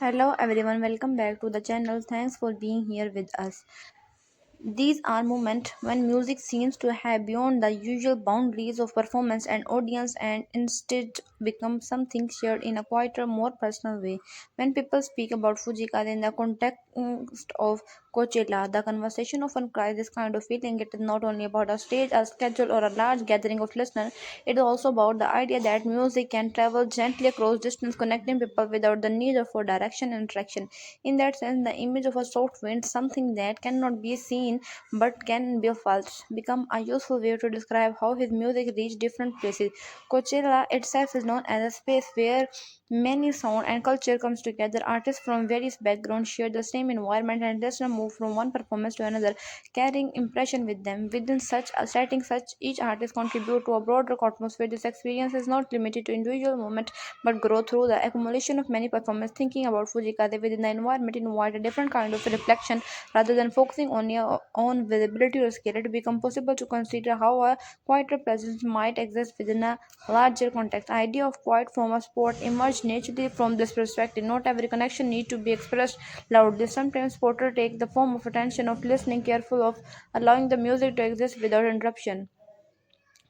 Hello everyone, welcome back to the channel. Thanks for being here with us. These are moments when music seems to have beyond the usual boundaries of performance and audience and instead become something shared in a quieter, more personal way. When people speak about Fujikara in the context of Coachella, the conversation often carries this kind of feeling. It is not only about a stage, a schedule, or a large gathering of listeners. It is also about the idea that music can travel gently across distance, connecting people without the need for direction and interaction. In that sense, the image of a soft wind, something that cannot be seen but can be felt, become a useful way to describe how his music reached different places. Coachella itself is known as a space where many sound and culture comes together. Artists from various backgrounds share the same environment and listeners move from one performance to another, carrying impression with them. Within such a setting, such each artist contribute to a broader atmosphere. This experience is not limited to individual moment but grow through the accumulation of many performances. Thinking about Fujikade within the environment invite a different kind of reflection rather than focusing on your own visibility or scale. It becomes possible to consider how a quieter presence might exist within a larger context. The idea of quiet form of sport emerged naturally from this perspective. Not every connection need to be expressed loudly. Sometimes sport take the form of attention, of listening, careful of allowing the music to exist without interruption.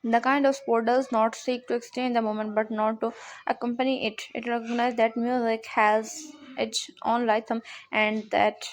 The kind of sport does not seek to extend the moment but not to accompany it. It recognizes that music has its own rhythm and that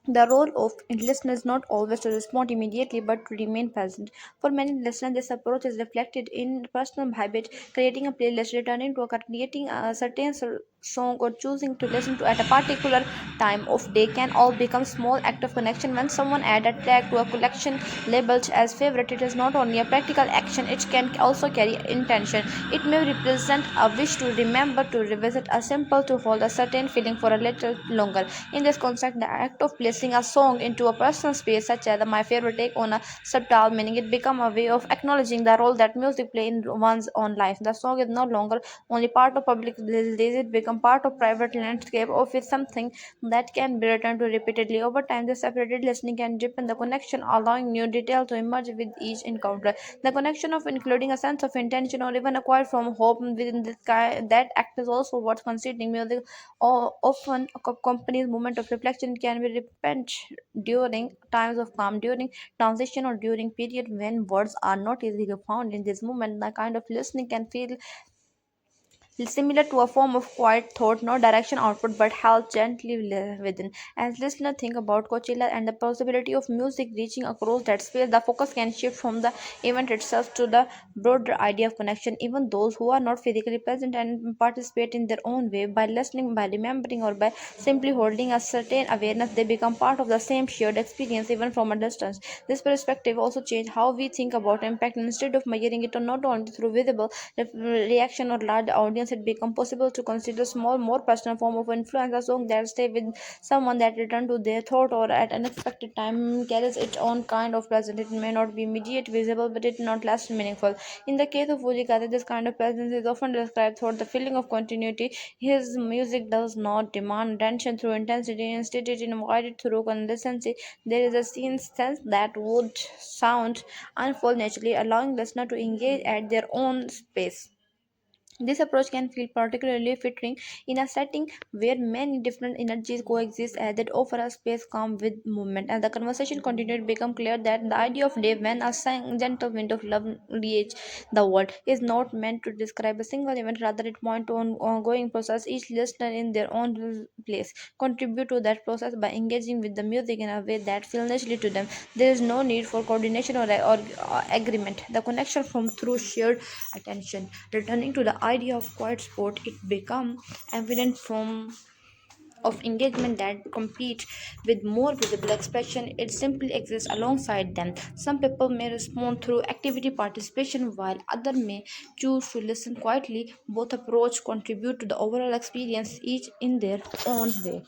the role of listener is not always to respond immediately but to remain present. For many listeners, this approach is reflected in personal habit, creating a playlist, returning to creating a certain song, or choosing to listen to at a particular time of day can all become small act of connection. When someone add a track to a collection labeled as favorite, it is not only a practical action, it can also carry intention. It may represent a wish to remember, to revisit, a simple to hold a certain feeling for a little longer. In this context, the act of placing a song into a personal space, such as my favorite take on a subtle meaning, it become a way of acknowledging the role that music play in one's own life. The song is no longer only part of public release, it become part of private landscape of it, something that can be returned to repeatedly. Over time, the separated listening can deepen the connection, allowing new detail to emerge with each encounter. The connection of including a sense of intention or even a quiet from hope within this guy, that act is also worth considering. Music often accompanies moment of reflection. It can be repent during times of calm, during transition, or during period when words are not easily found. In this moment, the kind of listening can feel similar to a form of quiet thought, no direction output, but held gently within. As listeners think about Coachella and the possibility of music reaching across that space, the focus can shift from the event itself to the broader idea of connection. Even those who are not physically present and participate in their own way, by listening, by remembering, or by simply holding a certain awareness, they become part of the same shared experience, even from a distance. This perspective also changes how we think about impact. Instead of measuring it not only through visible reaction or large audience, it become possible to consider small, more personal form of influence. A song that stay with someone, that return to their thought or at unexpected time, carries its own kind of presence. It may not be immediate visible, but it not less meaningful. In the case of Fujikata, this kind of presence is often described through the feeling of continuity. His music does not demand attention through intensity, instead it invited through consistency. There is a scene sense that would sound unfold naturally, allowing listener to engage at their own pace. This approach can feel particularly fitting in a setting where many different energies coexist, as that offer a space calm with movement. As the conversation continued, it became clear that the idea of day when a gentle wind of love reaches the world is not meant to describe a single event, rather it points to an ongoing process. Each listener in their own place contribute to that process by engaging with the music in a way that feels naturally to them. There is no need for coordination or agreement. The connection from through shared attention. Returning to the idea of quiet sport, it become evident from of engagement that compete with more visible expression. It simply exists alongside them. Some people may respond through activity participation while others may choose to listen quietly. Both approach contribute to the overall experience, each in their own way.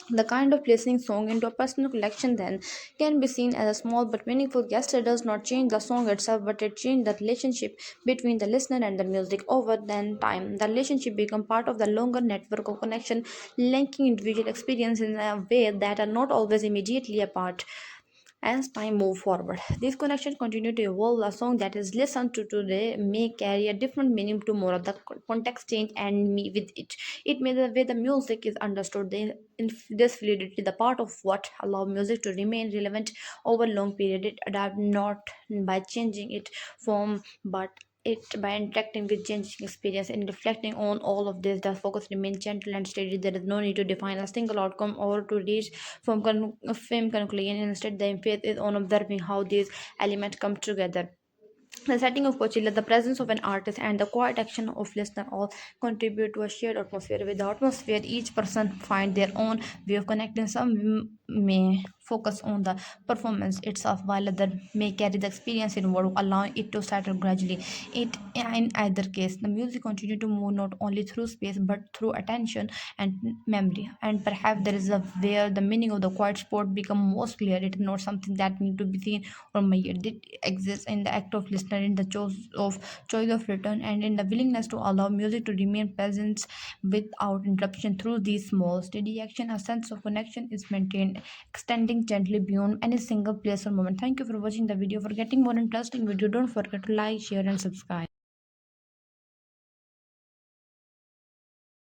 The kind of placing song into a personal collection then can be seen as a small but meaningful gesture. Does not change the song itself, but it changes the relationship between the listener and the music. Over then time, the relationship become part of the longer network of connection, linking individual experiences in a way that are not always immediately apart. as time moves forward. These connections continue to evolve. A song that is listened to today may carry a different meaning tomorrow. The context change and me with it. It may the way the music is understood. This fluidity, the part of what allow music to remain relevant over long period. It adapt not by changing its form, but it by interacting with changing experience and reflecting on all of this. The focus remains gentle and steady. There is no need to define a single outcome or to reach from conclusion. Instead, the faith is on observing how these elements come together. The setting of Coachella, the presence of an artist, and the quiet action of listener all contribute to a shared atmosphere. With the atmosphere, each person find their own way of connecting. Some may focus on the performance itself, while others may carry the experience inward, allowing it to settle gradually. In either case, the music continue to move not only through space but through attention and memory. And perhaps there is a where the meaning of the quiet sport become most clear. It is not something that need to be seen or measured. It exists in the act of listener, in the choice of return, and in the willingness to allow music to remain present without interruption. Through these small, steady action, a sense of connection is maintained, extending gently beyond any single place or moment. Thank you for watching the video. For getting more interesting video, don't forget to like, share, and subscribe.